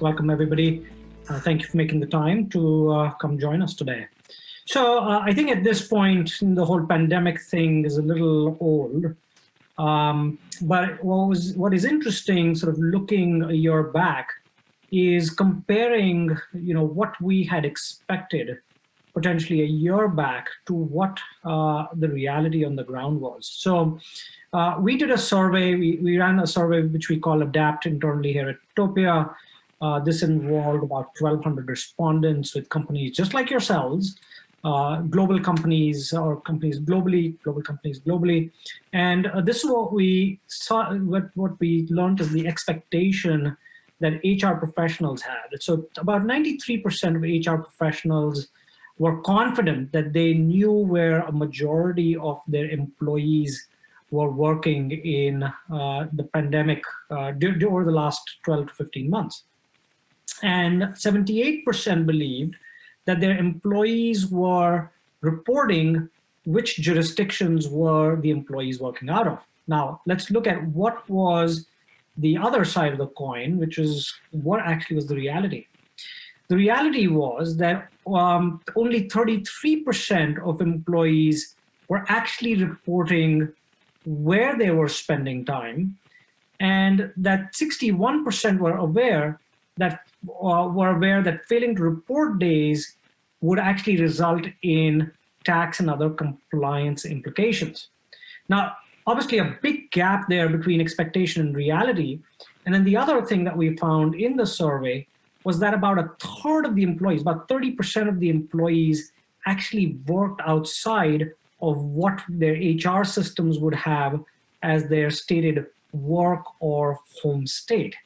Welcome, everybody. Thank you for making the time to come join us today. So I think at this point, the whole pandemic thing is a little old. But what is interesting, sort of looking a year back, is comparing, what we had expected potentially a year back to what the reality on the ground was. So we did a survey. We ran a survey which we call Adapt internally here at Utopia. This involved about 1,200 respondents with companies just like yourselves, global companies or companies globally, global companies globally. And this is what we saw, what we learned is the expectation that HR professionals had. So about 93% of HR professionals were confident that they knew where a majority of their employees were working in the pandemic over the last 12 to 15 months. And 78% believed that their employees were reporting which jurisdictions were the employees working out of. Now, let's look at what was the other side of the coin, which is what actually was the reality. The reality was that only 33% of employees were actually reporting where they were spending time, and that 61% were aware that failing to report days would actually result in tax and other compliance implications. Now, obviously a big gap there between expectation and reality. And then the other thing that we found in the survey was that about a third of the employees, about 30% of the employees actually worked outside of what their HR systems would have as their stated work or home state.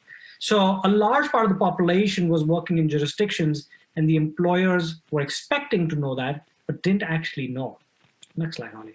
So a large part of the population was working in jurisdictions, and the employers were expecting to know that, but didn't actually know. Next slide, Holly.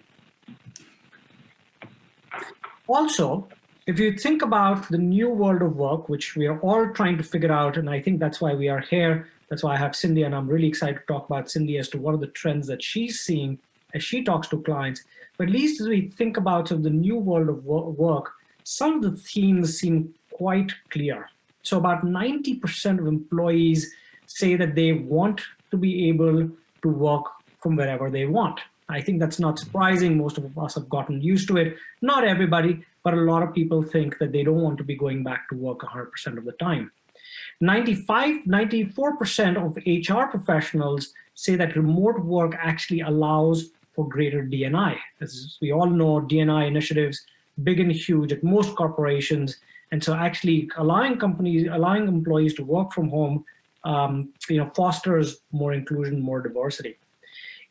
Also, if you think about the new world of work, which we are all trying to figure out, and I think that's why we are here, that's why I have Cindy, and I'm really excited to talk about Cindy as to what are the trends that she's seeing as she talks to clients. But at least as we think about sort of the new world of work, some of the themes seem quite clear. So about 90% of employees say that they want to be able to work from wherever they want. I think that's not surprising. Most of us have gotten used to it. Not everybody, but a lot of people think that they don't want to be going back to work 100% of the time. 94% of HR professionals say that remote work actually allows for greater D&I. As we all know, D&I initiatives, big and huge at most corporations. And so actually allowing employees to work from home, fosters more inclusion, more diversity.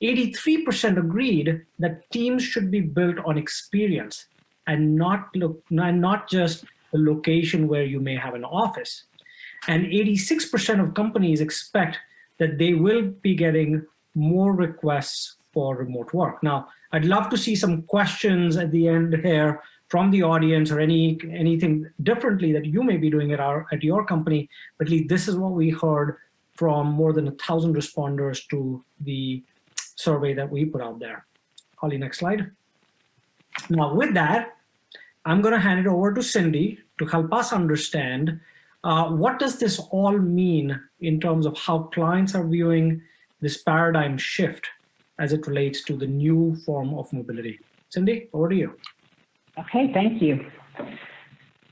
83% agreed that teams should be built on experience and not just the location where you may have an office. And 86% of companies expect that they will be getting more requests for remote work. Now, I'd love to see some questions at the end here from the audience or anything differently that you may be doing at your company. But at least this is what we heard from more than 1,000 responders to the survey that we put out there. Holly, next slide. Now with that, I'm going to hand it over to Cindy to help us understand what does this all mean in terms of how clients are viewing this paradigm shift as it relates to the new form of mobility. Cindy, over to you. Okay, thank you.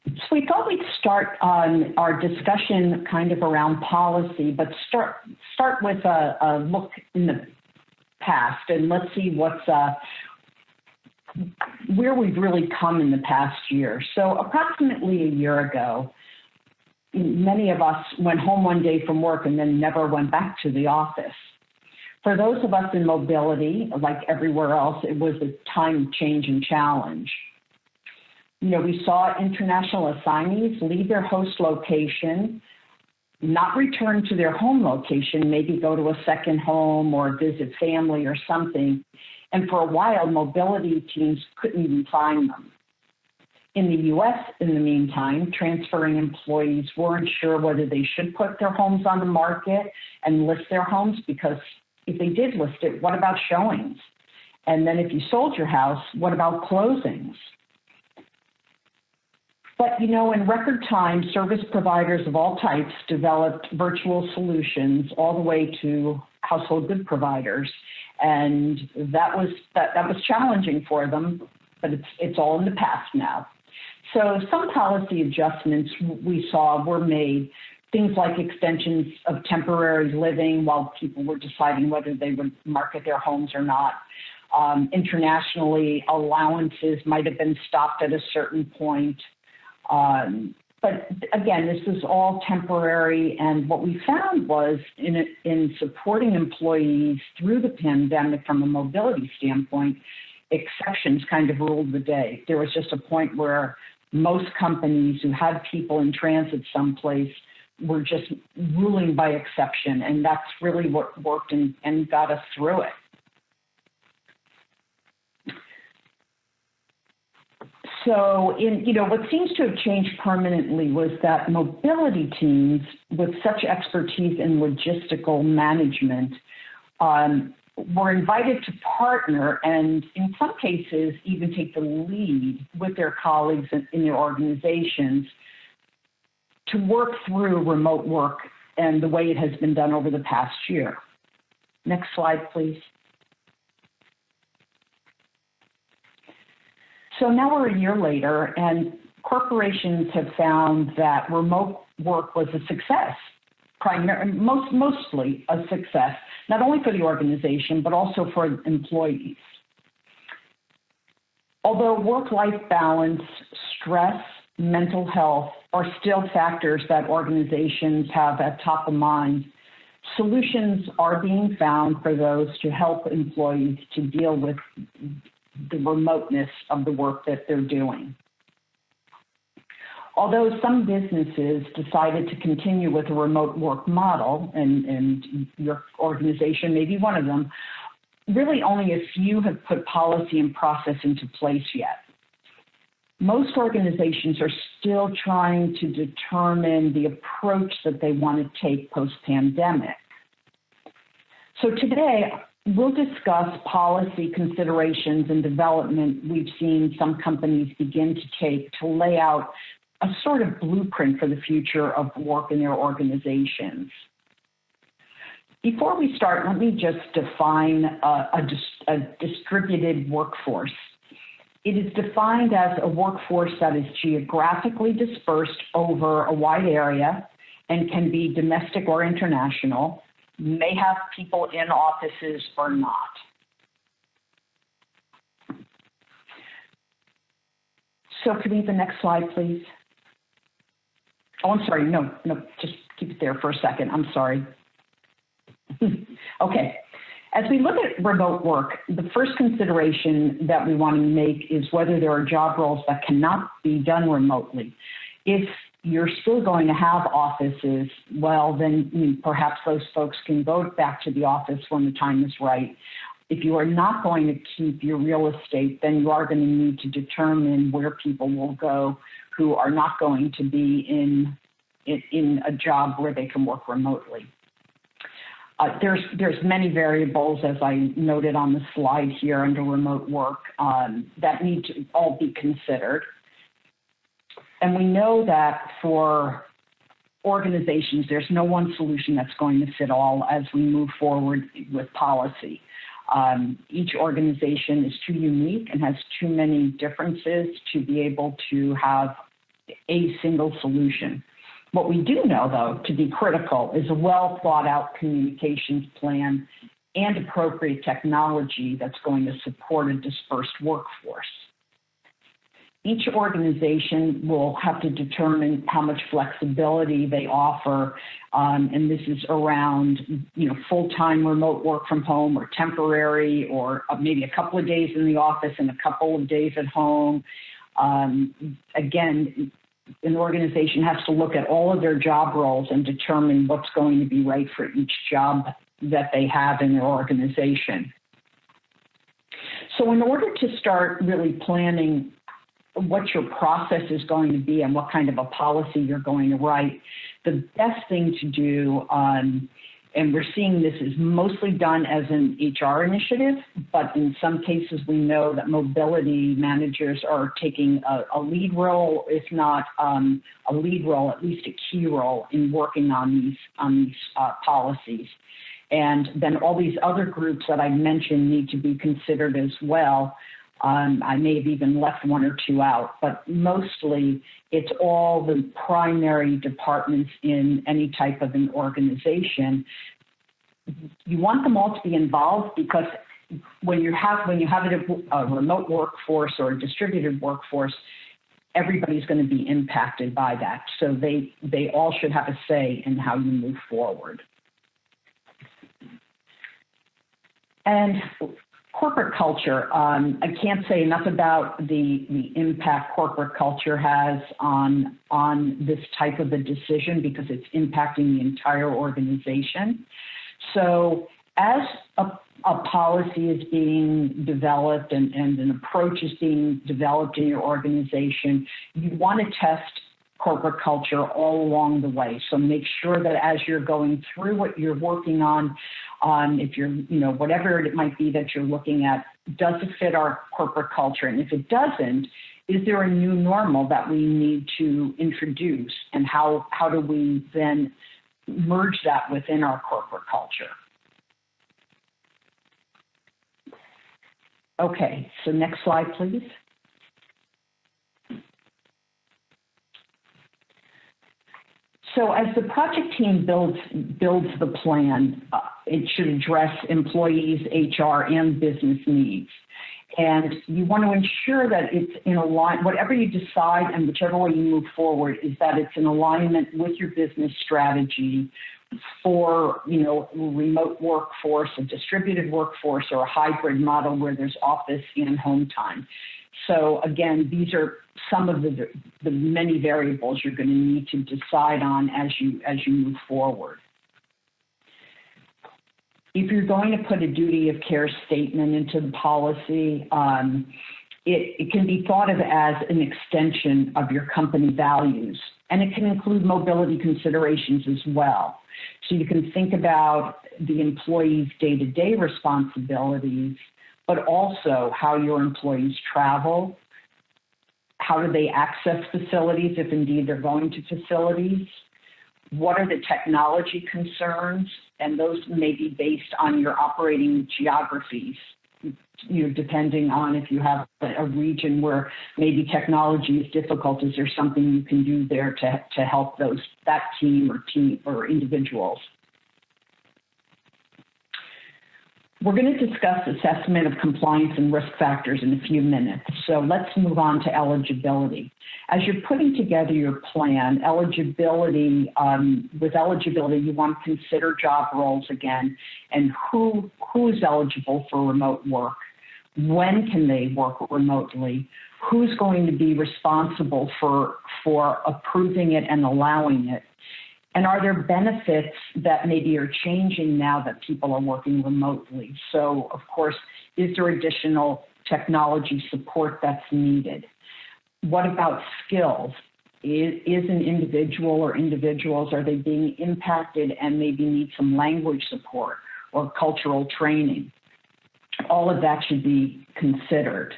So we thought we'd start on our discussion kind of around policy, but start with a look in the past, and let's see what's where we've really come in the past year. So approximately a year ago, many of us went home one day from work and then never went back to the office. For those of us in mobility, like everywhere else, it was a time of change and challenge. We saw international assignees leave their host location, not return to their home location, maybe go to a second home or visit family or something. And for a while, mobility teams couldn't even find them. In the US, in the meantime, transferring employees weren't sure whether they should put their homes on the market and list their homes, because if they did list it, what about showings? And then if you sold your house, what about closings? But, you know, in record time, service providers of all types developed virtual solutions all the way to household good providers. And that was challenging for them, but it's all in the past now. So some policy adjustments we saw were made, things like extensions of temporary living while people were deciding whether they would market their homes or not. Internationally, allowances might have been stopped at a certain point. But again, this is all temporary, and what we found was in supporting employees through the pandemic from a mobility standpoint, exceptions kind of ruled the day. There was just a point where most companies who had people in transit someplace were just ruling by exception, and that's really what worked and got us through it. So, what seems to have changed permanently was that mobility teams with such expertise in logistical management were invited to partner and, in some cases, even take the lead with their colleagues in their organizations to work through remote work and the way it has been done over the past year. Next slide, please. So now we're a year later, and corporations have found that remote work was a success, mostly a success, not only for the organization, but also for employees. Although work-life balance, stress, mental health are still factors that organizations have at top of mind, solutions are being found for those to help employees to deal with the remoteness of the work that they're doing. Although some businesses decided to continue with a remote work model, and your organization may be one of them, really only a few have put policy and process into place yet. Most organizations are still trying to determine the approach that they want to take post-pandemic. So today, we'll discuss policy considerations and development we've seen some companies begin to take to lay out a sort of blueprint for the future of work in their organizations. Before we start, let me just define a distributed workforce. It is defined as a workforce that is geographically dispersed over a wide area and can be domestic or international, may have people in offices or not. So could we have the next slide, please? Oh, I'm sorry, no, just keep it there for a second, I'm sorry. Okay, as we look at remote work, the first consideration that we want to make is whether there are job roles that cannot be done remotely. If you're still going to have offices, well, then perhaps those folks can go back to the office when the time is right. If you are not going to keep your real estate, then you are going to need to determine where people will go who are not going to be in a job where they can work remotely. There's many variables, as I noted on the slide here under remote work, that need to all be considered. And we know that for organizations, there's no one solution that's going to fit all as we move forward with policy. Each organization is too unique and has too many differences to be able to have a single solution. What we do know, though, to be critical is a well thought out communications plan and appropriate technology that's going to support a dispersed workforce. Each organization will have to determine how much flexibility they offer, and this is around, full-time remote work from home or temporary, or maybe a couple of days in the office and a couple of days at home. Again, an organization has to look at all of their job roles and determine what's going to be right for each job that they have in their organization. So in order to start really planning what your process is going to be and what kind of a policy you're going to write, the best thing to do And we're seeing this is mostly done as an HR initiative, but in some cases we know that mobility managers are taking a lead role, if not a lead role, at least a key role in working on these policies. And then all these other groups that I mentioned need to be considered as well. I may have even left one or two out, but mostly it's all the primary departments in any type of an organization. You want them all to be involved because when you have a remote workforce or a distributed workforce, everybody's going to be impacted by that. So they all should have a say in how you move forward. And corporate culture, I can't say enough about the impact corporate culture has on this type of a decision because it's impacting the entire organization. So as a policy is being developed and an approach is being developed in your organization, you want to test corporate culture all along the way. So make sure that as you're going through what you're working on, if you're, whatever it might be that you're looking at, does it fit our corporate culture? And if it doesn't, is there a new normal that we need to introduce? And how do we then merge that within our corporate culture? Okay, so next slide, please. So as the project team builds the plan, it should address employees, HR, and business needs. And you want to ensure that it's in alignment, whatever you decide and whichever way you move forward, is that it's in alignment with your business strategy for, remote workforce, a distributed workforce, or a hybrid model where there's office and home time. So again, these are some of the many variables you're going to need to decide on as you move forward. If you're going to put a duty of care statement into the policy, it can be thought of as an extension of your company values, and it can include mobility considerations as well. So you can think about the employee's day-to-day responsibilities, but also how your employees travel, how do they access facilities if indeed they're going to facilities, what are the technology concerns, and those may be based on your operating geographies, depending on if you have a region where maybe technology is difficult, is there something you can do there to help that team or individuals? We're going to discuss assessment of compliance and risk factors in a few minutes. So let's move on to eligibility. As you're putting together your plan, with eligibility, you want to consider job roles again and who is eligible for remote work, when can they work remotely, who's going to be responsible for approving it and allowing it, and are there benefits that maybe are changing now that people are working remotely? So, of course, is there additional technology support that's needed? What about skills? Is an individual or individuals, are they being impacted and maybe need some language support or cultural training? All of that should be considered.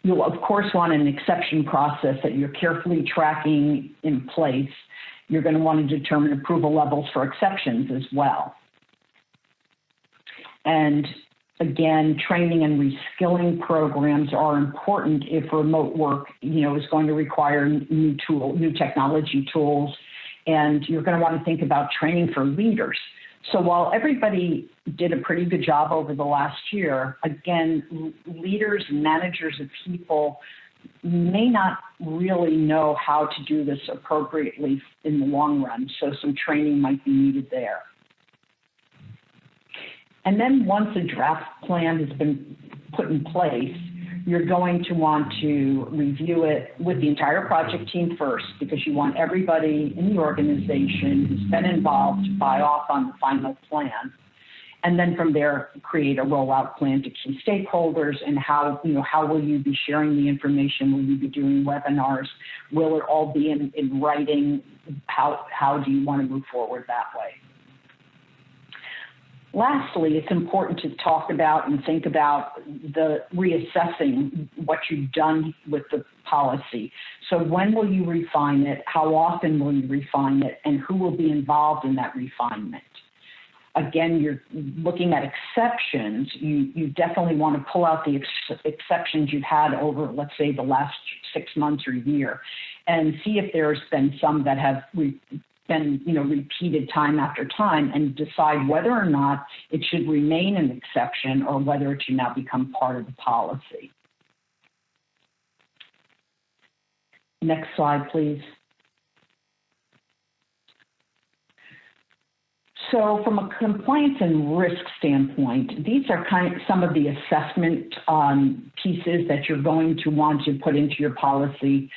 You'll, of course, want an exception process that you're carefully tracking in place. You're going to want to determine approval levels for exceptions as well. And again, training and reskilling programs are important if remote work, is going to require new technology tools. And you're going to want to think about training for leaders. So while everybody did a pretty good job over the last year, again, leaders and managers of people may not really know how to do this appropriately in the long run, so some training might be needed there. And then once a draft plan has been put in place, you're going to want to review it with the entire project team first, because you want everybody in the organization who's been involved to buy off on the final plan. And then from there, create a rollout plan to key stakeholders and how will you be sharing the information? Will you be doing webinars? Will it all be in writing? How do you want to move forward that way? Lastly, it's important to talk about and think about the reassessing what you've done with the policy. So when will you refine it? How often will you refine it? And who will be involved in that refinement? Again, you're looking at exceptions. You definitely want to pull out the exceptions you've had over, let's say, the last 6 months or year, and see if there's been some that have been repeated time after time, and decide whether or not it should remain an exception or whether it should now become part of the policy. Next slide, please. So from a compliance and risk standpoint, these are some of the assessment pieces that you're going to want to put into your policy.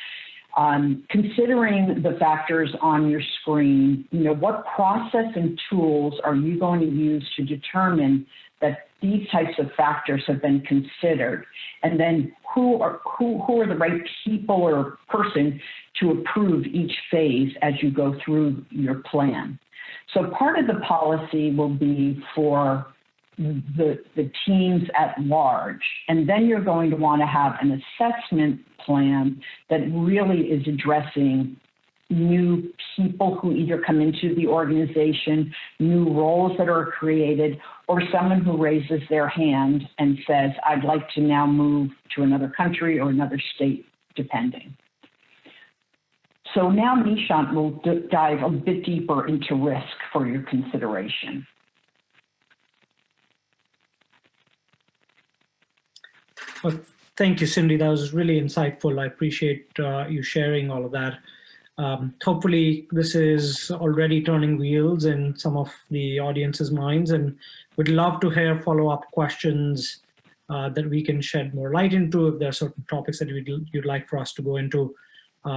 Considering the factors on your screen, what process and tools are you going to use to determine that these types of factors have been considered? And then who are the right people or person to approve each phase as you go through your plan? So part of the policy will be for the teams at large, and then you're going to want to have an assessment plan that really is addressing new people who either come into the organization, new roles that are created, or someone who raises their hand and says, I'd like to now move to another country or another state, depending. So now Nishant will dive a bit deeper into risk for your consideration. Well, thank you, Cindy. That was really insightful. I appreciate you sharing all of that. Hopefully this is already turning wheels in some of the audience's minds, and would love to hear follow-up questions that we can shed more light into if there are certain topics that you'd like for us to go into.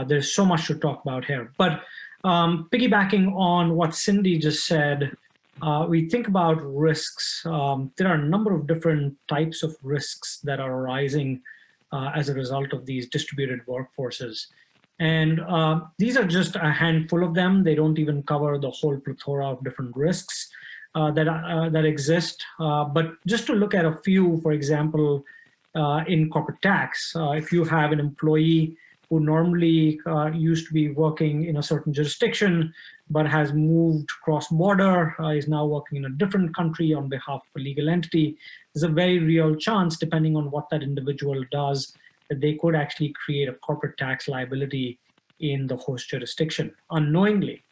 There's so much to talk about here. But piggybacking on what Cindy just said, we think about risks. There are a number of different types of risks that are arising as a result of these distributed workforces. And these are just a handful of them. They don't even cover the whole plethora of different risks that exist. But just to look at a few, for example, in corporate tax, if you have an employee who normally used to be working in a certain jurisdiction, but has moved cross-border, is now working in a different country on behalf of a legal entity, there's a very real chance, depending on what that individual does, that they could actually create a corporate tax liability in the host jurisdiction unknowingly.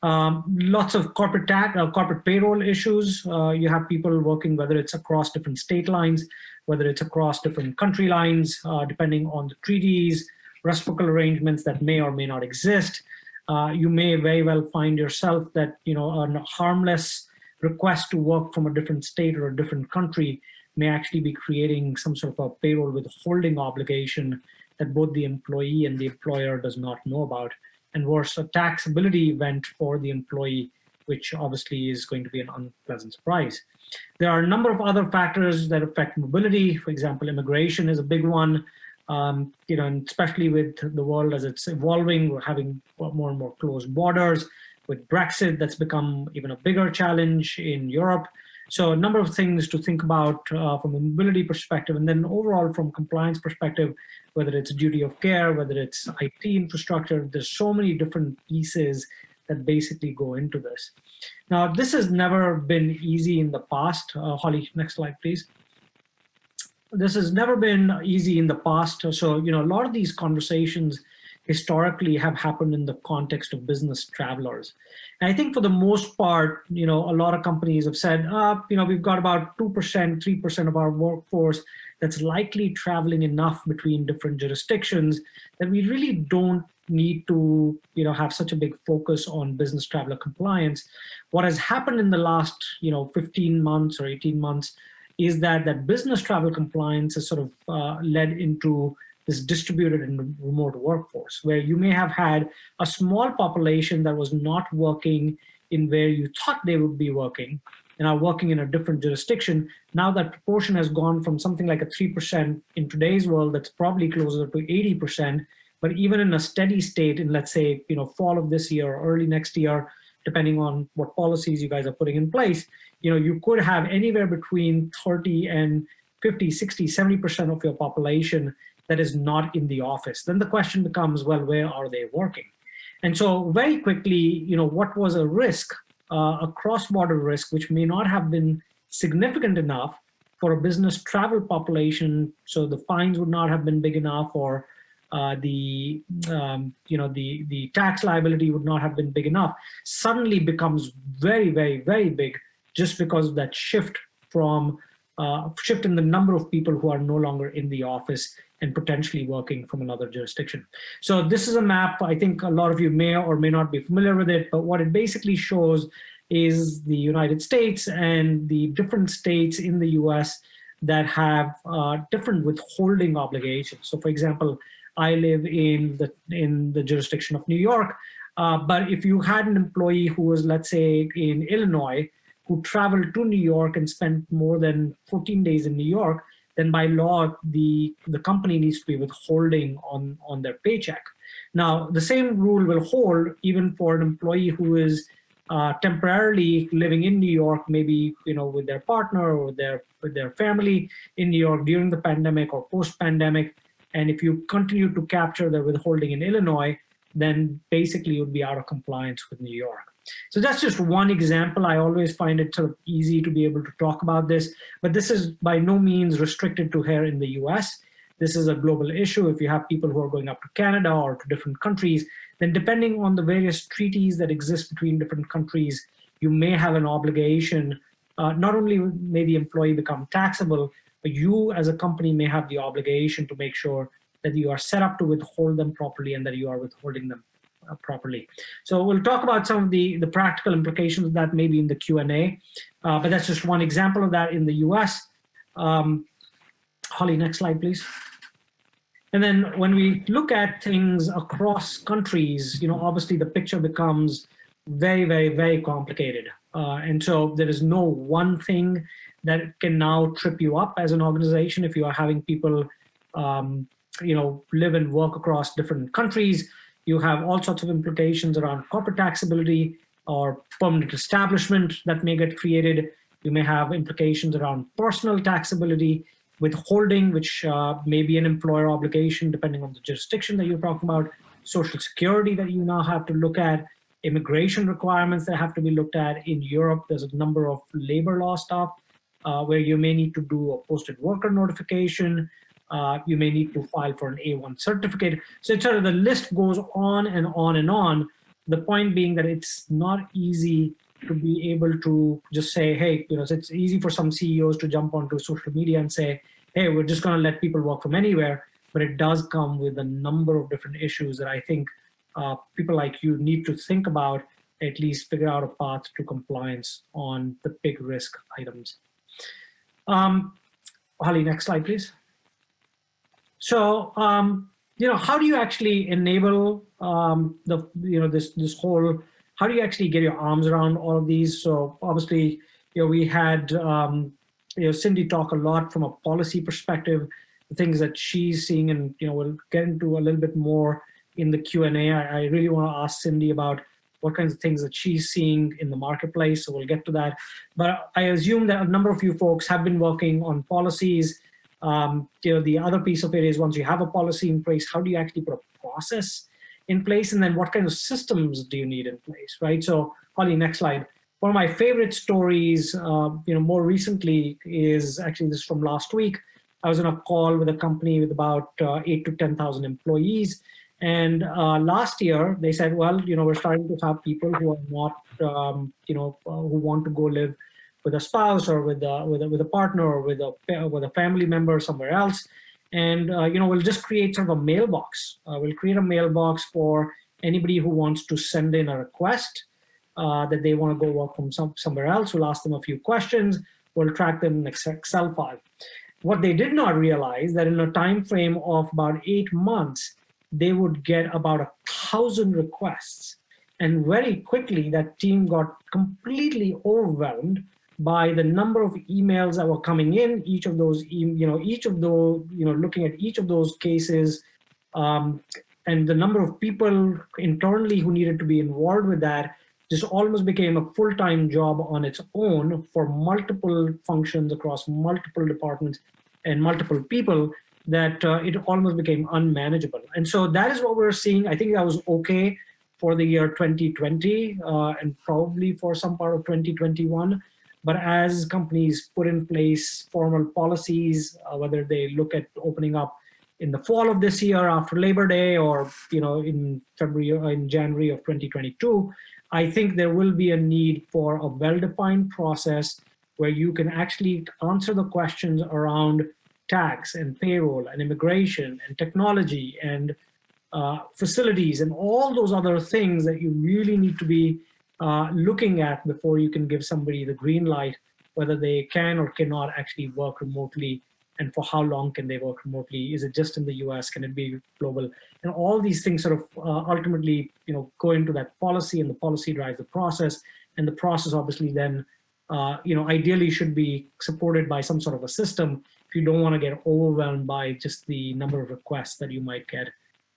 Lots of corporate tax, corporate payroll issues. You have people working, whether it's across different state lines, whether it's across different country lines, depending on the treaties, reciprocal arrangements that may or may not exist. You may very well find yourself that a harmless request to work from a different state or a different country may actually be creating some sort of a payroll withholding obligation that both the employee and the employer does not know about, and worse, a taxability event for the employee, which obviously is going to be an unpleasant surprise. There are a number of other factors that affect mobility. For example, immigration is a big one. And especially with the world as it's evolving, we're having more and more closed borders. With Brexit, that's become even a bigger challenge in Europe. So a number of things to think about from a mobility perspective, and then overall from compliance perspective, whether it's duty of care, whether it's IT infrastructure, there's so many different pieces that basically go into this. Now, this has never been easy in the past. Holly, next slide, please. This has never been easy in the past. So, a lot of these conversations historically have happened in the context of business travelers. And I think for the most part, a lot of companies have said, we've got about 2%, 3% of our workforce that's likely traveling enough between different jurisdictions that we really don't need to, have such a big focus on business traveler compliance. What has happened in the last, 15 months or 18 months is that business travel compliance has sort of led into this distributed and remote workforce, where you may have had a small population that was not working in where you thought they would be working and are working in a different jurisdiction. Now that proportion has gone from something like a 3% in today's world that's probably closer to 80%, but even in a steady state in, let's say, fall of this year or early next year, depending on what policies you guys are putting in place, you could have anywhere between 30 and 50, 60, 70% of your population that is not in the office. Then the question becomes, well, where are they working? And so very quickly, what was a risk, a cross-border risk, which may not have been significant enough for a business travel population, so the fines would not have been big enough, or the tax liability would not have been big enough, suddenly becomes very, very, very big, just because of that shift in the number of people who are no longer in the office and potentially working from another jurisdiction. So this is a map. I think a lot of you may or may not be familiar with it, but what it basically shows is the United States and the different states in the US that have different withholding obligations. So for example, I live in the jurisdiction of New York, but if you had an employee who was, let's say, in Illinois, who traveled to New York and spent more than 14 days in New York, then by law, the company needs to be withholding on their paycheck. Now, the same rule will hold even for an employee who is temporarily living in New York, maybe with their partner or with their family in New York during the pandemic or post-pandemic. And if you continue to capture their withholding in Illinois, then basically you would be out of compliance with New York. So that's just one example. I always find it sort of easy to be able to talk about this, but this is by no means restricted to here in the US. This is a global issue. If you have people who are going up to Canada or to different countries, then depending on the various treaties that exist between different countries, you may have an obligation. Not only may the employee become taxable, but you as a company may have the obligation to make sure that you are set up to withhold them properly and that you are withholding them properly. So we'll talk about some of the practical implications of that maybe in the Q&A, but that's just one example of that in the US. Holly, next slide, please. And then when we look at things across countries, obviously the picture becomes very, very, very complicated. And so there is no one thing that can now trip you up as an organization if you are having people, live and work across different countries. You have all sorts of implications around corporate taxability or permanent establishment that may get created. You may have implications around personal taxability, withholding, which may be an employer obligation depending on the jurisdiction that you're talking about, social security that you now have to look at, immigration requirements that have to be looked at. In Europe, there's a number of labor law stuff where you may need to do a posted worker notification. You may need to file for an A1 certificate. So it's sort of the list goes on and on and on. The point being that it's not easy to be able to just say, hey, it's easy for some CEOs to jump onto social media and say, hey, we're just going to let people work from anywhere. But it does come with a number of different issues that I think people like you need to think about, at least figure out a path to compliance on the big risk items. Holly, next slide, please. So, how do you actually enable this whole, how do you actually get your arms around all of these? So obviously, we had Cindy talk a lot from a policy perspective, the things that she's seeing, and we'll get into a little bit more in the Q&A. I really want to ask Cindy about what kinds of things that she's seeing in the marketplace, so we'll get to that. But I assume that a number of you folks have been working on policies. The other piece of it is once you have a policy in place, how do you actually put a process in place? And then what kind of systems do you need in place, right? So Holly, next slide. One of my favorite stories, more recently is actually this from last week. I was on a call with a company with about 8 to 10,000 employees. And last year they said, well, we're starting to have people who are not, who want to go live with a spouse or with a partner or with a family member somewhere else. And, we'll just create sort of a mailbox. We'll create a mailbox for anybody who wants to send in a request that they want to go work from somewhere else. We'll ask them a few questions. We'll track them in an Excel file. What they did not realize that in a time frame of about 8 months, they would get about 1,000 requests. And very quickly, that team got completely overwhelmed by the number of emails that were coming in, each of those, looking at each of those cases, and the number of people internally who needed to be involved with that. just almost became a full-time job on its own for multiple functions across multiple departments and multiple people, that it almost became unmanageable. And so that is what we're seeing. I think that was okay for the year 2020 and probably for some part of 2021. But as companies put in place formal policies, whether they look at opening up in the fall of this year after Labor Day, or in February or in January of 2022, I think there will be a need for a well-defined process where you can actually answer the questions around tax and payroll and immigration and technology and facilities and all those other things that you really need to be looking at before you can give somebody the green light, whether they can or cannot actually work remotely, and for how long can they work remotely? Is it just in the US? Can it be global? And all these things sort of ultimately, go into that policy, and the policy drives the process. And the process obviously then, ideally should be supported by some sort of a system if you don't want to get overwhelmed by just the number of requests that you might get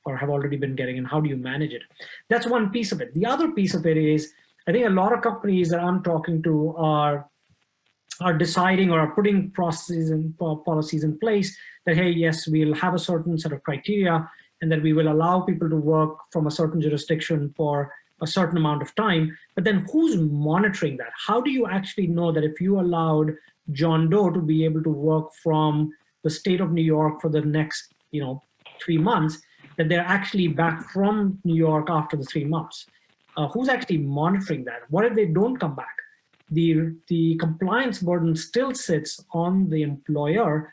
or have already been getting, and how do you manage it? That's one piece of it. The other piece of it is, I think a lot of companies that I'm talking to are deciding or are putting processes and policies in place that, hey, yes, we'll have a certain set of criteria, and that we will allow people to work from a certain jurisdiction for a certain amount of time. But then who's monitoring that? How do you actually know that if you allowed John Doe to be able to work from the state of New York for the next 3 months, that they're actually back from New York after the 3 months? Who's actually monitoring that? What if they don't come back? The compliance burden still sits on the employer,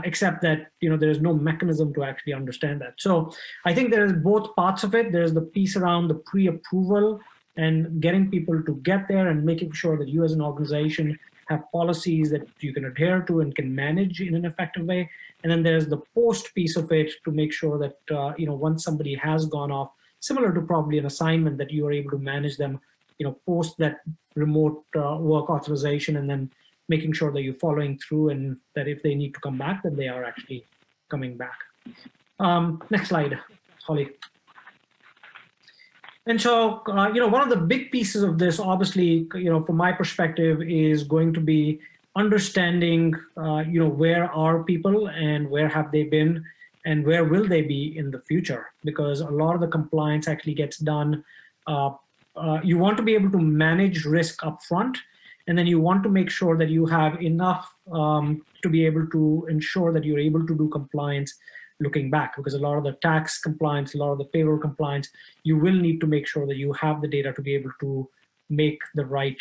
except that there is no mechanism to actually understand that. So I think there's both parts of it. There's the piece around the pre-approval and getting people to get there, and making sure that you as an organization have policies that you can adhere to and can manage in an effective way. And then there's the post piece of it to make sure that once somebody has gone off, similar to probably an assignment, that you are able to manage them post that remote work authorization, and then making sure that you're following through, and that if they need to come back, that they are actually coming back. Next slide, Holly. And so, one of the big pieces of this, obviously, from my perspective, is going to be understanding, where are people and where have they been and where will they be in the future? Because a lot of the compliance actually gets done. You want to be able to manage risk up front, and then you want to make sure that you have enough to be able to ensure that you're able to do compliance looking back, because a lot of the tax compliance, a lot of the payroll compliance, you will need to make sure that you have the data to be able to make the right,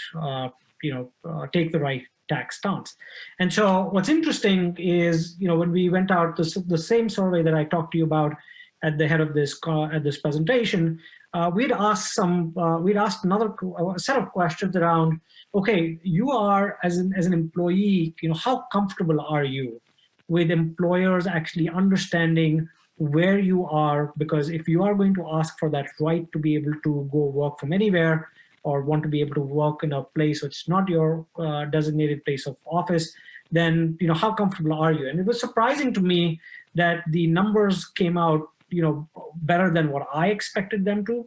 take the right tax stance. And so what's interesting is, when we went out, the same survey that I talked to you about at the head of this presentation, we'd asked another set of questions around, okay, you are as an employee, how comfortable are you with employers actually understanding where you are? Because if you are going to ask for that right to be able to go work from anywhere, or want to be able to work in a place which is not your designated place of office, then how comfortable are you? And it was surprising to me that the numbers came out better than what I expected them to.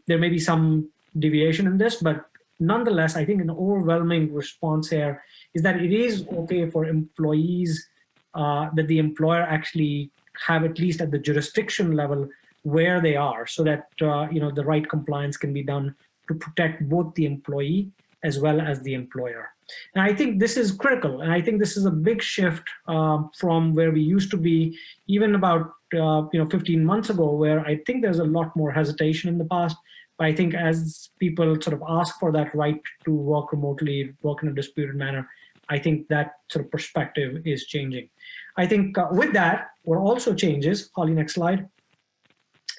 There may be some deviation in this, but nonetheless, I think an overwhelming response here is that it is okay for employees that the employer actually have, at least at the jurisdiction level, where they are, so that the right compliance can be done to protect both the employee as well as the employer. And I think this is critical, and I think this is a big shift from where we used to be, even about 15 months ago, where I think there's a lot more hesitation in the past. But I think as people sort of ask for that right to work remotely, work in a disputed manner, I think that sort of perspective is changing. I think with that, what also changes, Holly, next slide,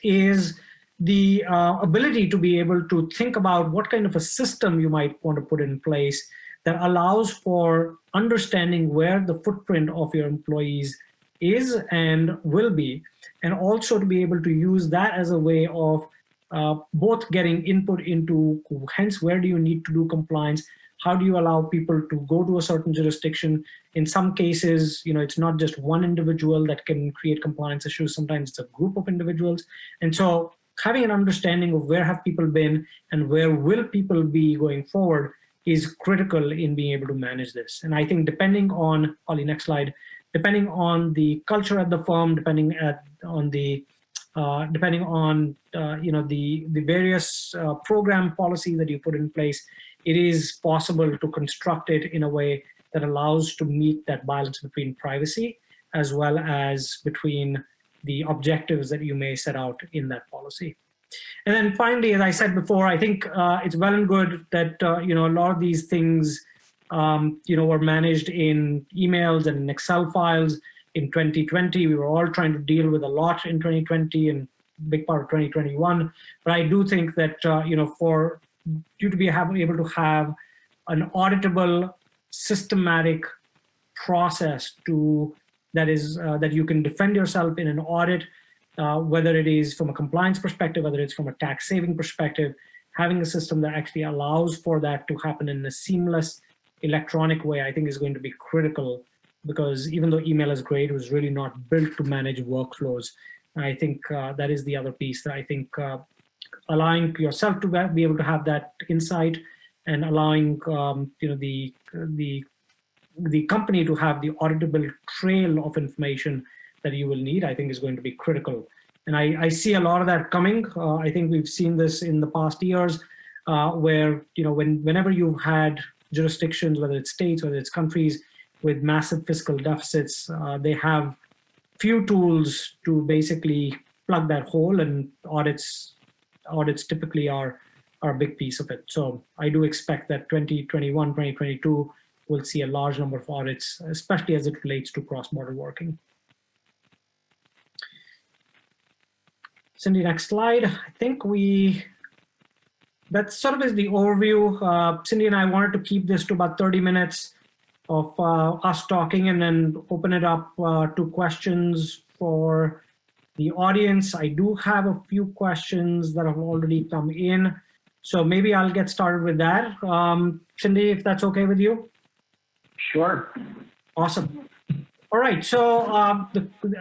is the ability to be able to think about what kind of a system you might want to put in place that allows for understanding where the footprint of your employees is and will be, and also to be able to use that as a way of both getting input into, hence, where do you need to do compliance? How do you allow people to go to a certain jurisdiction? In some cases, it's not just one individual that can create compliance issues. Sometimes it's a group of individuals. And so having an understanding of where have people been and where will people be going forward is critical in being able to manage this. And I think depending on, Ollie, next slide, depending on the culture at the firm, depending on the various program policy that you put in place, it is possible to construct it in a way that allows to meet that balance between privacy as well as between the objectives that you may set out in that policy. And then finally, as I said before, I think it's well and good that a lot of these things were managed in emails and in Excel files in 2020. We were all trying to deal with a lot in 2020 and big part of 2021. But I do think that for you to be able to have an auditable, systematic process that you can defend yourself in an audit, whether it is from a compliance perspective, whether it's from a tax saving perspective, having a system that actually allows for that to happen in a seamless electronic way, I think is going to be critical, because even though email is great, it was really not built to manage workflows. And I think that is the other piece that I think allowing yourself to be able to have that insight and allowing the company to have the auditable trail of information that you will need, I think is going to be critical. And I see a lot of that coming. I think we've seen this in the past years where, whenever you've had jurisdictions, whether it's states, whether it's countries with massive fiscal deficits, they have few tools to basically plug that hole, and audits typically are a big piece of it. So I do expect that 2021, 2022 will see a large number of audits, especially as it relates to cross-border working. Cindy, next slide. I think that sort of is the overview. Cindy and I wanted to keep this to about 30 minutes of us talking and then open it up to questions for the audience. I do have a few questions that have already come in, so maybe I'll get started with that. Cindy, if that's okay with you? Sure. Awesome. All right, so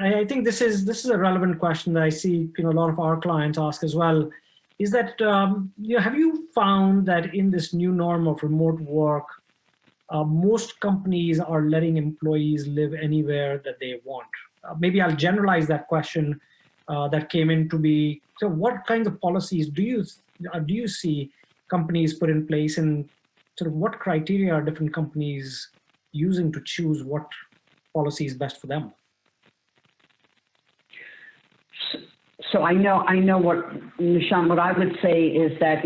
I think this is a relevant question that I see a lot of our clients ask as well, is that have you found that in this new norm of remote work, most companies are letting employees live anywhere that they want? Maybe I'll generalize that question that came in to be, so what kinds of policies do you see companies put in place, and sort of what criteria are different companies using to choose what policy is best for them? So I know what, Nishant, what I would say is that,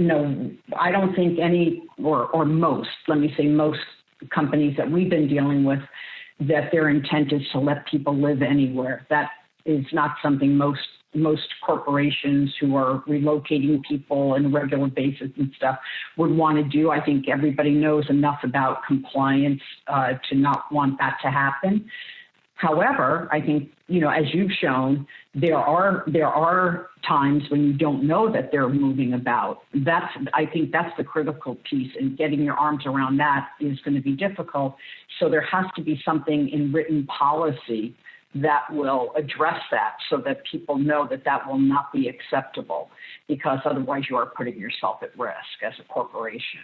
I don't think any, or most, let me say most companies that we've been dealing with, that their intent is to let people live anywhere. That is not something most corporations who are relocating people on a regular basis and stuff would want to do. I think everybody knows enough about compliance to not want that to happen. However, I think, as you've shown, there are times when you don't know that they're moving about. I think that's the critical piece, and getting your arms around that is going to be difficult. So there has to be something in written policy that will address that, so that people know that that will not be acceptable, because otherwise you are putting yourself at risk as a corporation.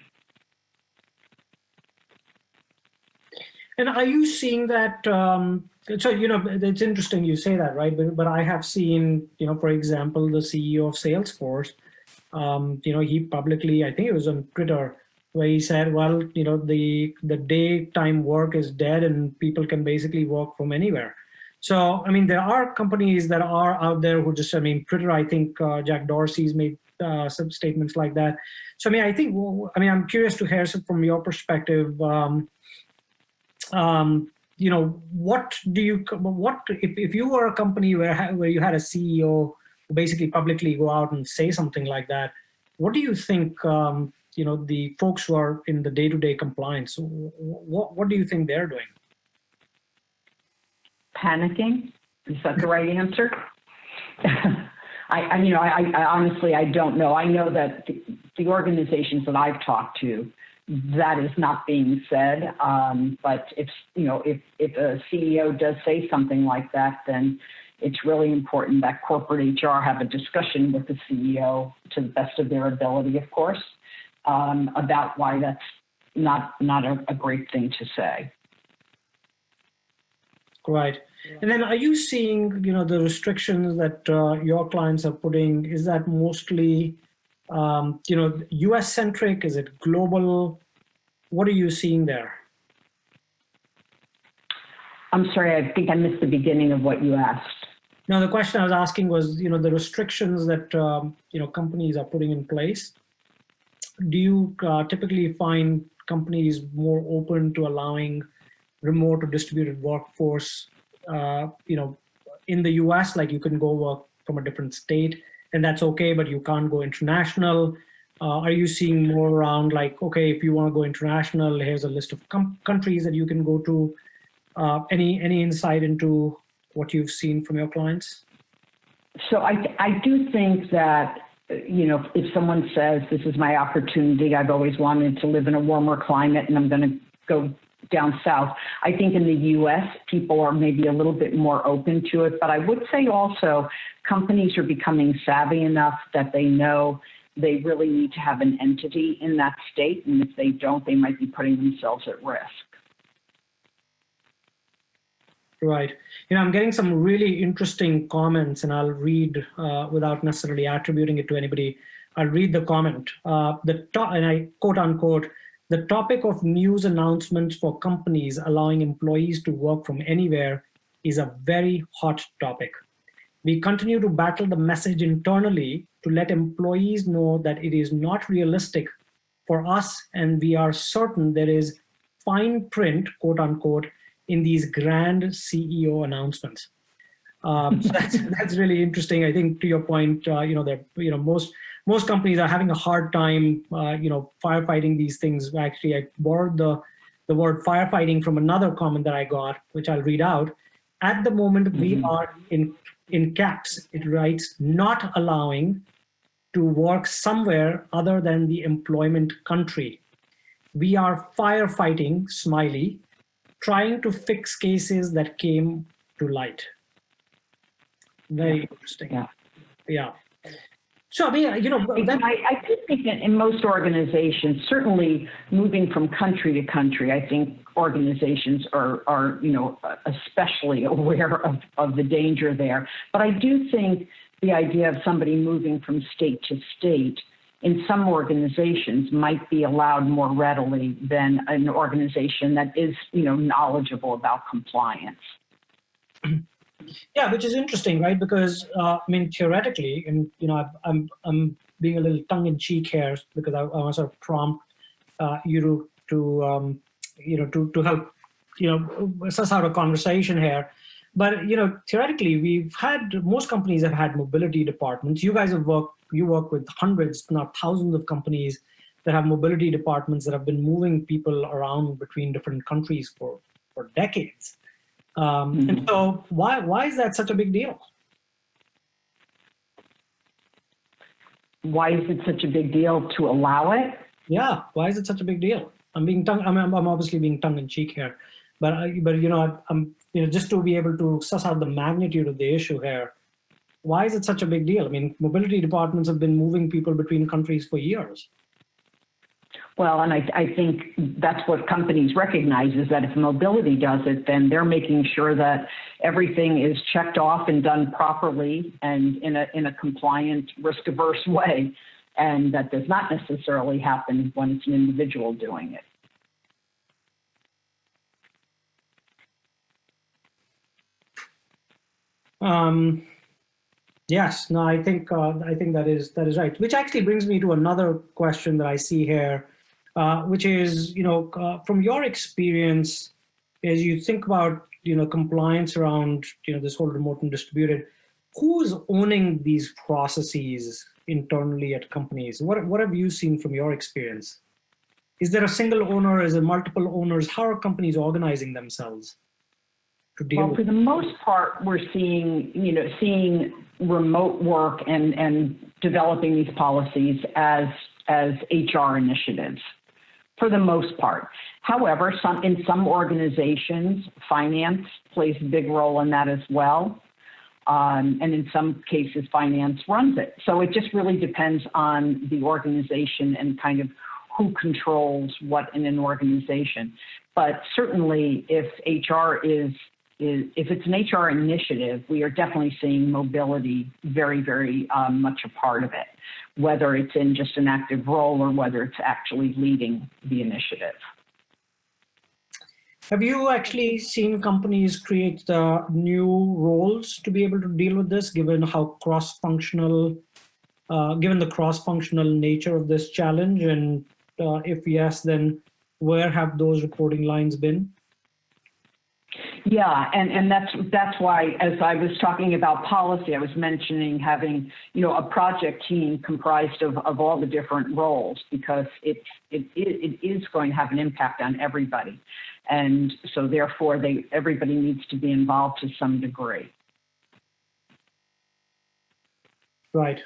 And are you seeing that? So, it's interesting you say that, right? But I have seen, for example, the CEO of Salesforce, he publicly, I think it was on Twitter, where he said, well, the daytime work is dead and people can basically work from anywhere. So, I mean, there are companies that are out there who just, Twitter, I think Jack Dorsey's made some statements like that. So, I'm curious to hear from your perspective, if you were a company where you had a CEO who basically publicly go out and say something like that, what do you think, the folks who are in the day-to-day compliance, what do you think they're doing? Panicking? Is that the right answer? I honestly, I don't know. I know that the organizations that I've talked to, that is not being said. But if a CEO does say something like that, then, it's really important that corporate HR have a discussion with the CEO to the best of their ability, of course, about why that's not a great thing to say. Right. And then are you seeing, the restrictions that your clients are putting, is that mostly, US centric? Is it global? What are you seeing there? I'm sorry, I think I missed the beginning of what you asked. No, the question I was asking was, the restrictions that, companies are putting in place. Do you typically find companies more open to allowing remote or distributed workforce, in the US, like you can go work from a different state and that's okay, but you can't go international? Are you seeing more around like, okay, if you want to go international, here's a list of countries that you can go to? Any insight into what you've seen from your clients? So I do think that, if someone says, this is my opportunity, I've always wanted to live in a warmer climate and I'm going to go down south. I think in the US, people are maybe a little bit more open to it. But I would say also companies are becoming savvy enough that they know they really need to have an entity in that state. And if they don't, they might be putting themselves at risk. Right. I'm getting some really interesting comments, and I'll read without necessarily attributing it to anybody. I'll read the comment. And I quote unquote, the topic of news announcements for companies allowing employees to work from anywhere is a very hot topic. We continue to battle the message internally to let employees know that it is not realistic for us, and we are certain there is fine print, quote unquote, in these grand CEO announcements. So that's really interesting. I think to your point, that most companies are having a hard time, firefighting these things. Actually, I borrowed the word firefighting from another comment that I got, which I'll read out. At the moment, we are in caps. It writes, not allowing to work somewhere other than the employment country. We are firefighting, smiley, trying to fix cases that came to light. Very interesting. Yeah. So, I mean, I do think that in most organizations, certainly moving from country to country, I think organizations are especially aware of the danger there. But I do think the idea of somebody moving from state to state in some organizations might be allowed more readily than an organization that is, knowledgeable about compliance. Yeah, which is interesting, right? Because theoretically, and I'm being a little tongue-in-cheek here because I want to sort of prompt you to help suss out a conversation here. But theoretically, most companies have had mobility departments. You guys you work with hundreds, not thousands of companies that have mobility departments that have been moving people around between different countries for decades. And so why is that such a big deal? Why is it such a big deal to allow it? Yeah, why is it such a big deal? I'm obviously being tongue-in-cheek here, but I'm just to be able to suss out the magnitude of the issue here. Why is it such a big deal? I mean, mobility departments have been moving people between countries for years. Well, and I think that's what companies recognize is that if mobility does it, then they're making sure that everything is checked off and done properly and in a compliant, risk-averse way. And that does not necessarily happen when it's an individual doing it. Yes, no, I think that is right. Which actually brings me to another question that I see here, which is, from your experience, as you think about, compliance around, this whole remote and distributed, who's owning these processes internally at companies? What have you seen from your experience? Is there a single owner? Is there multiple owners? How are companies organizing themselves to deal with? For the most part, we're seeing remote work and developing these policies as HR initiatives, for the most part. However, in some organizations, finance plays a big role in that as well. And in some cases, finance runs it. So it just really depends on the organization and kind of who controls what in an organization. But certainly if HR if it's an HR initiative, we are definitely seeing mobility very, very much a part of it, whether it's in just an active role or whether it's actually leading the initiative. Have you actually seen companies create new roles to be able to deal with this, given how cross-functional, given the cross-functional nature of this challenge? And if yes, then where have those reporting lines been? Yeah, and that's why, as I was talking about policy, I was mentioning having, a project team comprised of all the different roles, because it is going to have an impact on everybody. And so therefore everybody needs to be involved to some degree. Right.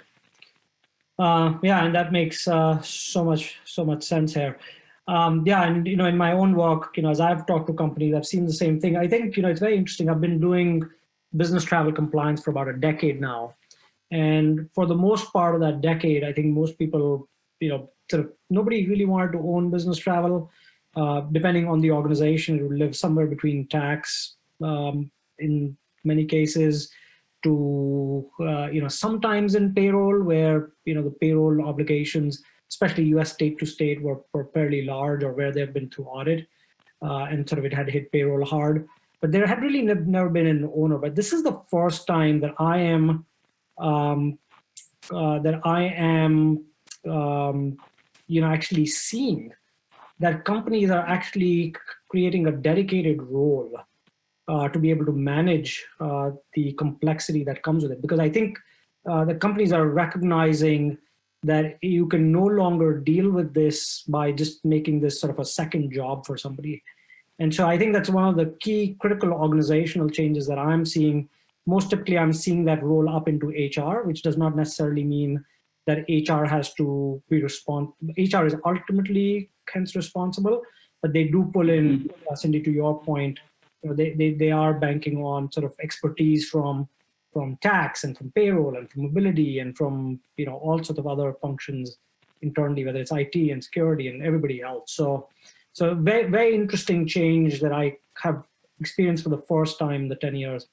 Yeah, and that makes so much sense here. Yeah, and in my own work, as I've talked to companies, I've seen the same thing. I think it's very interesting. I've been doing business travel compliance for about a decade now, and for the most part of that decade, I think most people, sort of nobody really wanted to own business travel. Depending on the organization, it would live somewhere between tax, in many cases, to sometimes in payroll, where the payroll obligations, especially U.S. state to state, were fairly large, or where they've been through audit, and sort of it had hit payroll hard. But there had really never been an owner. But this is the first time that I am actually seeing that companies are actually creating a dedicated role to be able to manage the complexity that comes with it. Because I think the companies are recognizing that you can no longer deal with this by just making this sort of a second job for somebody. And so I think that's one of the key critical organizational changes that I'm seeing. Most typically, I'm seeing that roll up into HR, which does not necessarily mean that HR has to be responsible. HR is ultimately hence responsible, but they do pull in, Cindy, to your point, they are banking on sort of expertise from tax and from payroll and from mobility and from all sorts of other functions internally, whether it's IT and security and everybody else. So very, very interesting change that I have experienced for the first time in the 10 years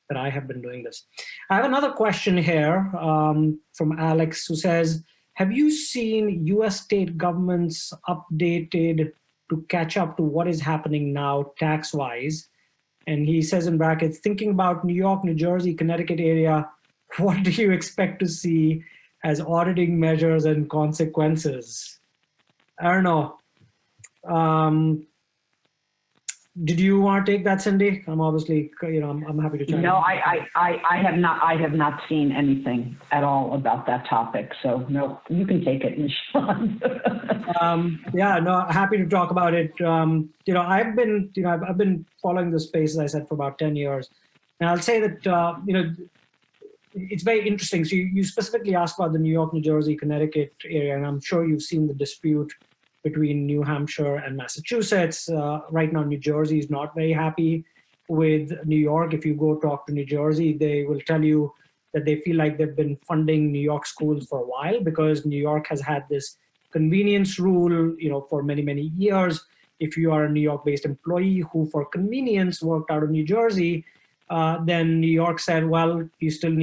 that I have been doing this. I have another question here from Alex, who says, have you seen US state governments updated to catch up to what is happening now tax-wise? And he says in brackets, thinking about New York, New Jersey, Connecticut area, what do you expect to see as auditing measures and consequences? I don't know. Did you want to take that, Cindy? I'm obviously, I'm happy to chime in. No, I have not seen anything at all about that topic. So no, you can take it, Sean. Yeah, no, happy to talk about it. I've been following this space, as I said, for about 10 years. And I'll say that, it's very interesting. So you specifically asked about the New York, New Jersey, Connecticut area, and I'm sure you've seen the dispute between New Hampshire and Massachusetts. Right now, New Jersey is not very happy with New York. If you go talk to New Jersey, they will tell you that they feel like they've been funding New York schools for a while, because New York has had this convenience rule, for many, many years. If you are a New York-based employee who, for convenience, worked out of New Jersey, then New York said, well, you still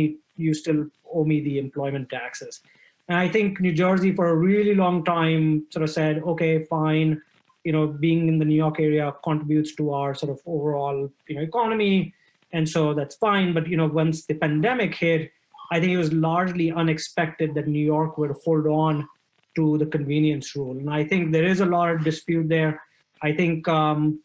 owe me the employment taxes. And I think New Jersey for a really long time sort of said, okay, fine, being in the New York area contributes to our sort of overall, economy. And so that's fine. But, once the pandemic hit, I think it was largely unexpected that New York would hold on to the convenience rule. And I think there is a lot of dispute there. I think that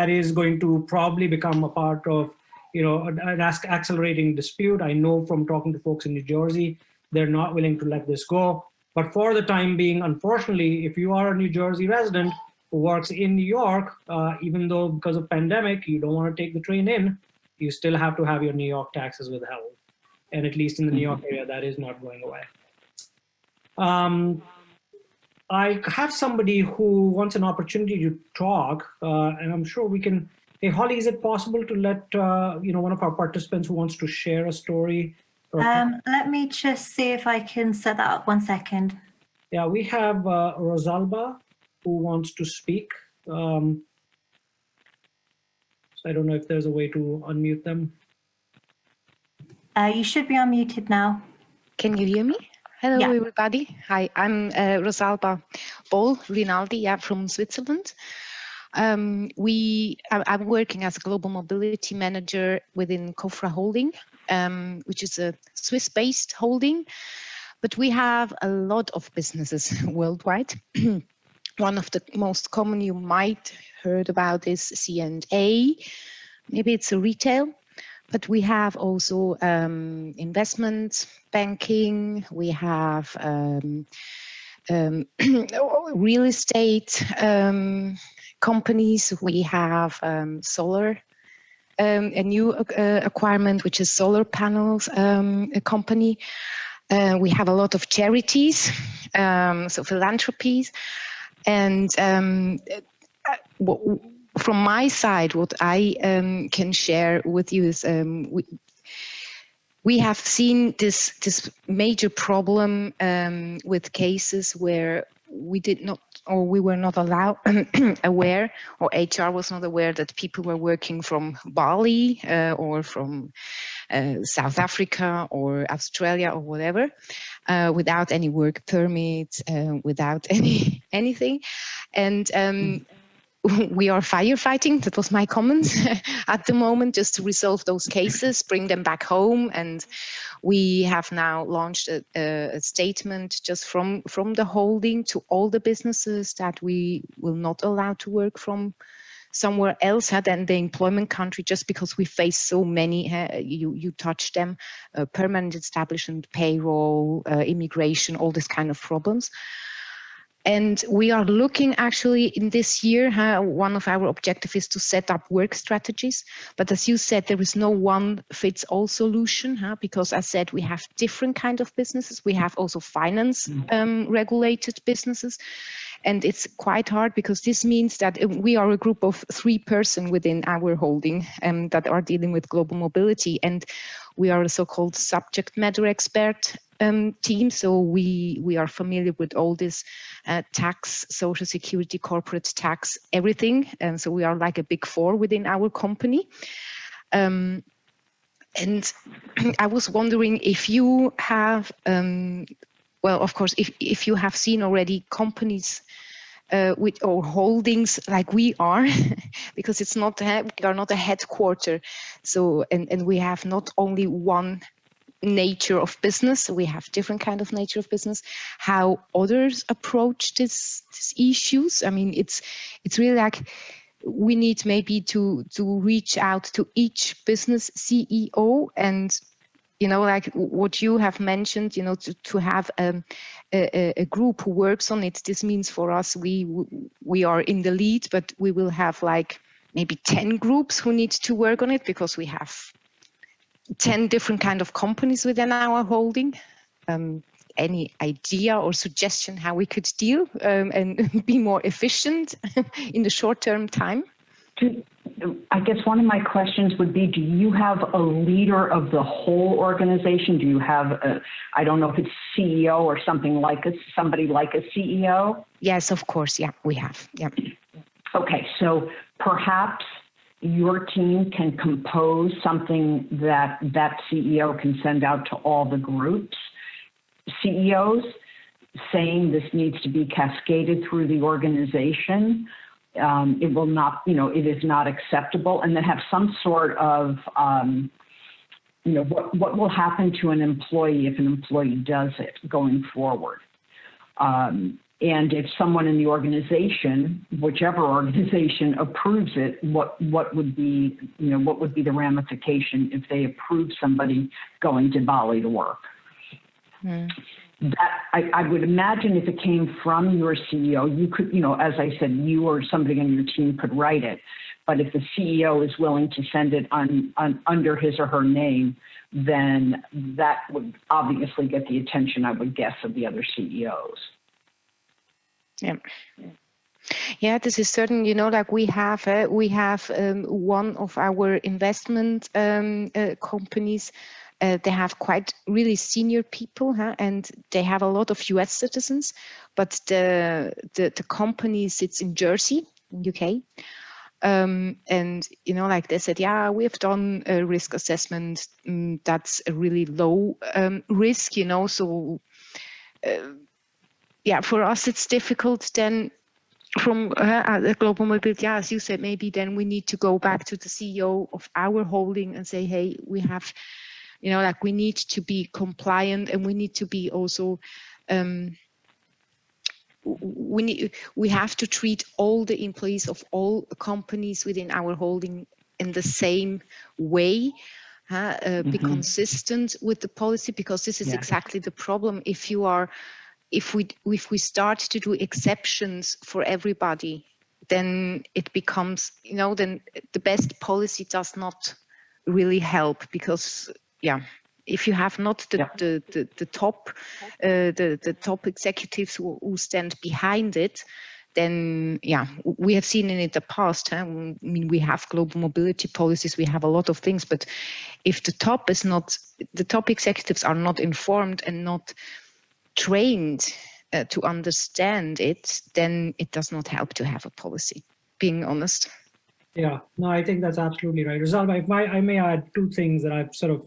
is going to probably become a part of an accelerating dispute. I know from talking to folks in New Jersey, they're not willing to let this go. But for the time being, unfortunately, if you are a New Jersey resident who works in New York, even though because of pandemic, you don't want to take the train in, you still have to have your New York taxes withheld. And at least in the New York area, that is not going away. I have somebody who wants an opportunity to talk, and I'm sure we can. Hey, Holly, is it possible to let one of our participants who wants to share a story? Let me just see if I can set that up. 1 second. Yeah, we have Rosalba who wants to speak. So I don't know if there's a way to unmute them. You should be unmuted now. Can you hear me? Hello, Yeah. everybody. Hi, I'm Rosalba Bol Rinaldi from Switzerland. I'm working as a global mobility manager within Cofra Holding, which is a Swiss-based holding, but we have a lot of businesses worldwide. One of the most common you might heard about is C&A. Maybe it's a retail. But we have also investment banking, we have real estate companies, we have solar, a new acquirement, which is solar panels a company. We have a lot of charities, so philanthropies. And from my side, what I can share with you is we have seen this major problem with cases where we did not, or we were not allowed aware, or HR was not aware that people were working from Bali or from South Africa or Australia or whatever, without any work permit, without anything, and. We are firefighting, that was my comment, at the moment, just to resolve those cases, bring them back home. And we have now launched a statement just from the holding to all the businesses that we will not allow to work from somewhere else than the employment country, just because we face so many, you touched them, permanent establishment, payroll, immigration, all this kind of problems. And we are looking actually in this year, one of our objectives is to set up work strategies. But as you said, there is no one fits all solution, because as I said, we have different kind of businesses. We have also finance regulated businesses. And it's quite hard because this means that we are a group of 3 persons within our holding that are dealing with global mobility. And we are a so-called subject matter expert team. So we are familiar with all this tax, social security, corporate tax, everything. And so we are like a big 4 within our company. And I was wondering if you have, well, of course, if you have seen already companies with or holdings like we are, because it's not we are not a headquarter. So and we have not only one nature of business, we have different kind of nature of business, how others approach these issues. I mean, it's really like we need maybe to reach out to each business CEO, and like what you have mentioned, to have a group who works on it. This means for us, we are in the lead, but we will have like maybe 10 groups who need to work on it, because we have 10 different kind of companies within our holding. Any idea or suggestion how we could deal and be more efficient in the short-term time? I guess one of my questions would be, do you have a leader of the whole organization? Do you have I don't know if it's CEO or something like somebody like a CEO? Yes, of course. Yeah, we have. Yeah. Okay, so perhaps your team can compose something that CEO can send out to all the groups, CEOs, saying this needs to be cascaded through the organization. It will not, it is not acceptable, and then have some sort of, what will happen to an employee if an employee does it going forward. And if someone in the organization, whichever organization approves it, what would be, what would be the ramification if they approve somebody going to Bali to work? That I would imagine if it came from your CEO, you could, as I said, you or somebody on your team could write it. But if the CEO is willing to send it under his or her name, then that would obviously get the attention, I would guess, of the other CEOs. Yeah. Yeah, this is certain. You know, like we have one of our investment companies. They have quite really senior people, and they have a lot of US citizens, but the company sits in Jersey, in UK. And you know, like they said, yeah, we've done a risk assessment. That's a really low risk, you know. So yeah, for us it's difficult then. From global mobility, yeah, as you said, maybe then we need to go back to the CEO of our holding and say, hey, we have, you know, like we need to be compliant, and we need to be also, we have to treat all the employees of all companies within our holding in the same way. Be consistent with the policy, because this is exactly the problem. If we start to do exceptions for everybody, then it becomes, you know, then the best policy does not really help, because if you have not the top executives who stand behind it, then we have seen in the past. I mean, we have global mobility policies, we have a lot of things, but if the top executives are not informed and not trained to understand it, then it does not help to have a policy, being honest. Yeah, no, I think that's absolutely right. Rosalba, if I may add two things that I've sort of,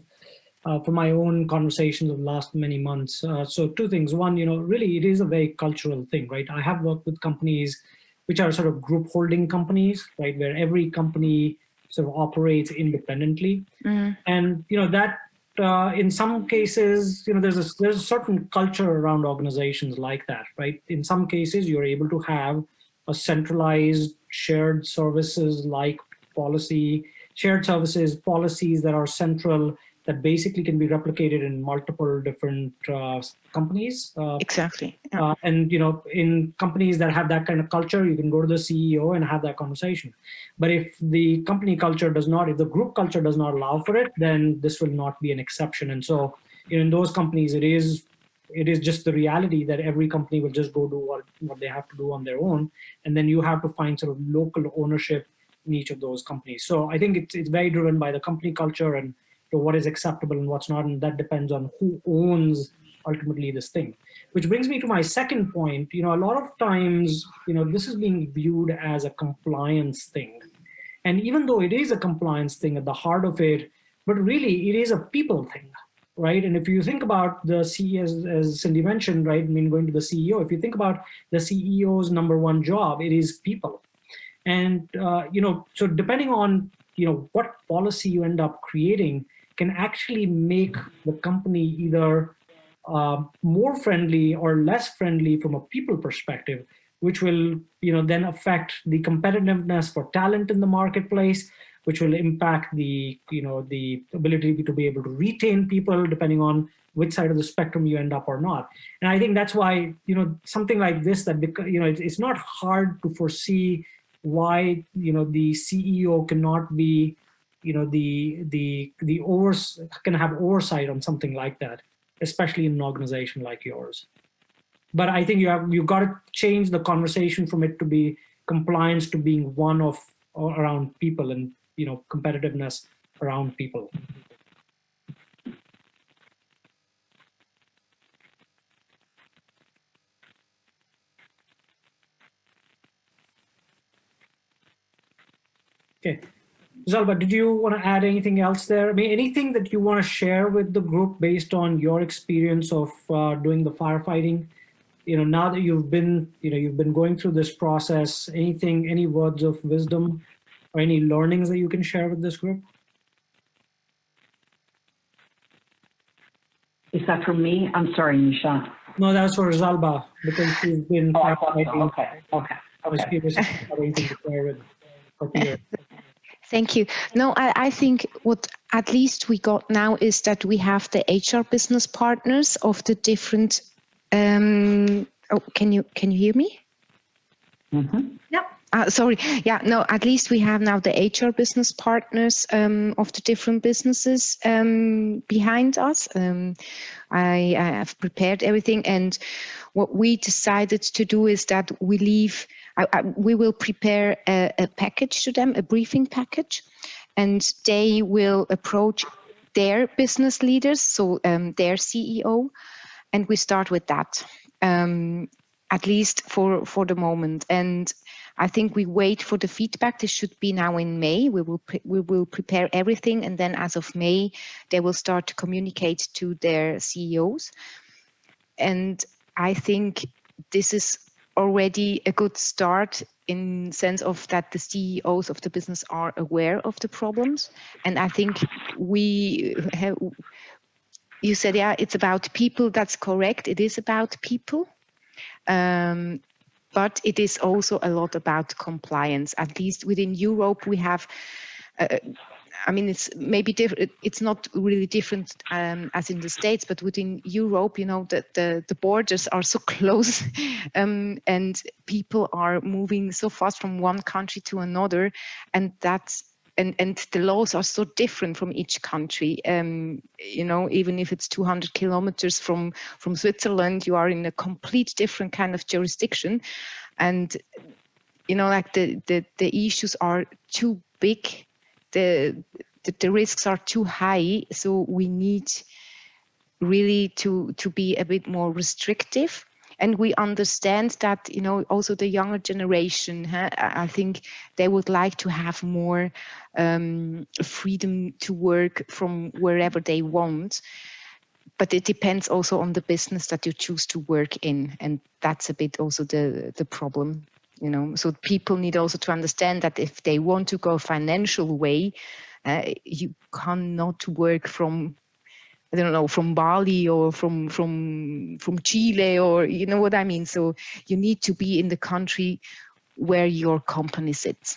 for my own conversations of the last many months. So two things. One, you know, really it is a very cultural thing, right? I have worked with companies which are sort of group holding companies, right? Where every company sort of operates independently. And, you know, that in some cases, you know, there's a certain culture around organizations like that, right? In some cases, you're able to have a centralized shared services like shared services policies that are central, that basically can be replicated in multiple different companies. Exactly. And, you know, in companies that have that kind of culture, you can go to the CEO and have that conversation. But if the company culture does not, if the group culture does not allow for it, then this will not be an exception. And so, you know, in those companies, it is just the reality that every company will just go do what they have to do on their own. And then you have to find sort of local ownership in each of those companies. So I think it's very driven by the company culture and what is acceptable and what's not, and that depends on who owns ultimately this thing. Which brings me to my second point. You know, a lot of times, you know, this is being viewed as a compliance thing. And even though it is a compliance thing at the heart of it, but really it is a people thing, right? And if you think about the CEO, as Cindy mentioned, right, I mean, going to the CEO, if you think about the CEO's number one job, it is people. And, you know, so depending on, you know, what policy you end up creating can actually make the company either more friendly or less friendly from a people perspective, which will, you know, then affect the competitiveness for talent in the marketplace, which will impact the, you know, the ability to be able to retain people depending on which side of the spectrum you end up or not. And I think that's why, you know, something like this, that, you know, it's not hard to foresee why, you know, the CEO cannot be, you know, can have oversight on something like that, especially in an organization like yours. But I think you've got to change the conversation from it to be compliance to being one of around people, and, you know, competitiveness around people. Okay. Zalba, did you want to add anything else there? I mean, anything that you want to share with the group based on your experience of doing the firefighting? You know, now that you've been going through this process, any words of wisdom or any learnings that you can share with this group? Is that for me? I'm sorry, Nisha. No, that's for Zalba, because she's been firefighting. Okay. Anything to share with her peers. Thank you. No, I think what at least we got now is that we have the HR business partners of the different. Can you hear me? Mm-hmm. Yep. Sorry. Yeah. No. At least we have now the HR business partners of the different businesses behind us. I have prepared everything, and what we decided to do is that we leave. we will prepare a package to them, a briefing package, and they will approach their business leaders, so their CEO, and we start with that, at least for the moment. And I think we wait for the feedback. This should be now in May. We will prepare everything, and then as of May, they will start to communicate to their CEOs. And I think this is already a good start in sense of that the CEOs of the business are aware of the problems. And I think you said, yeah, it's about people. That's correct. It is about people. But it is also a lot about compliance. At least within Europe, we have, I mean, it's maybe different. It's not really different as in the States, but within Europe, you know, the borders are so close, and people are moving so fast from one country to another, and that's and the laws are so different from each country. You know, even if it's 200 kilometers from Switzerland, you are in a complete different kind of jurisdiction, and you know, like the issues are too big. The risks are too high, so we need really to be a bit more restrictive. And we understand that, you know, also the younger generation, I think they would like to have more freedom to work from wherever they want. But it depends also on the business that you choose to work in, and that's a bit also the problem. You know, so people need also to understand that if they want to go financial way, you cannot work from, I don't know, from Bali or from Chile, or you know what I mean. So you need to be in the country where your company sits.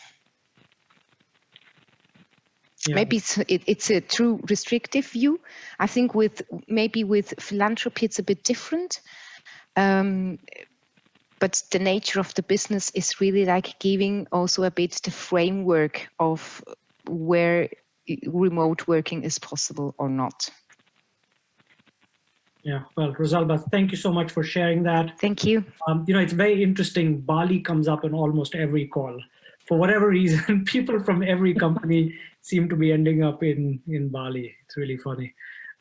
Yeah. Maybe it's a true restrictive view. I think with philanthropy it's a bit different. But the nature of the business is really like giving also a bit the framework of where remote working is possible or not. Yeah, well, Rosalba, thank you so much for sharing that. Thank you. You know, it's very interesting. Bali comes up in almost every call. For whatever reason, people from every company seem to be ending up in Bali. It's really funny.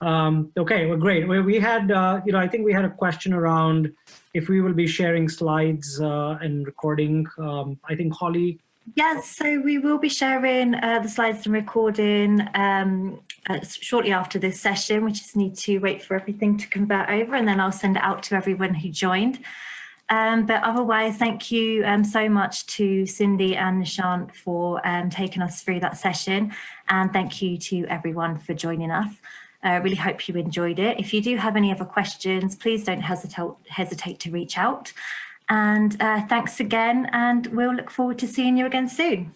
Okay, well, great. Well, we had, you know, I think we had a question around if we will be sharing slides and recording. I think Holly. Yes, so we will be sharing the slides and recording shortly after this session. We just need to wait for everything to convert over, and then I'll send it out to everyone who joined. But otherwise, thank you so much to Cindy and Nishant for taking us through that session. And thank you to everyone for joining us. I really hope you enjoyed it. If you do have any other questions, please don't hesitate to reach out. And thanks again, and we'll look forward to seeing you again soon.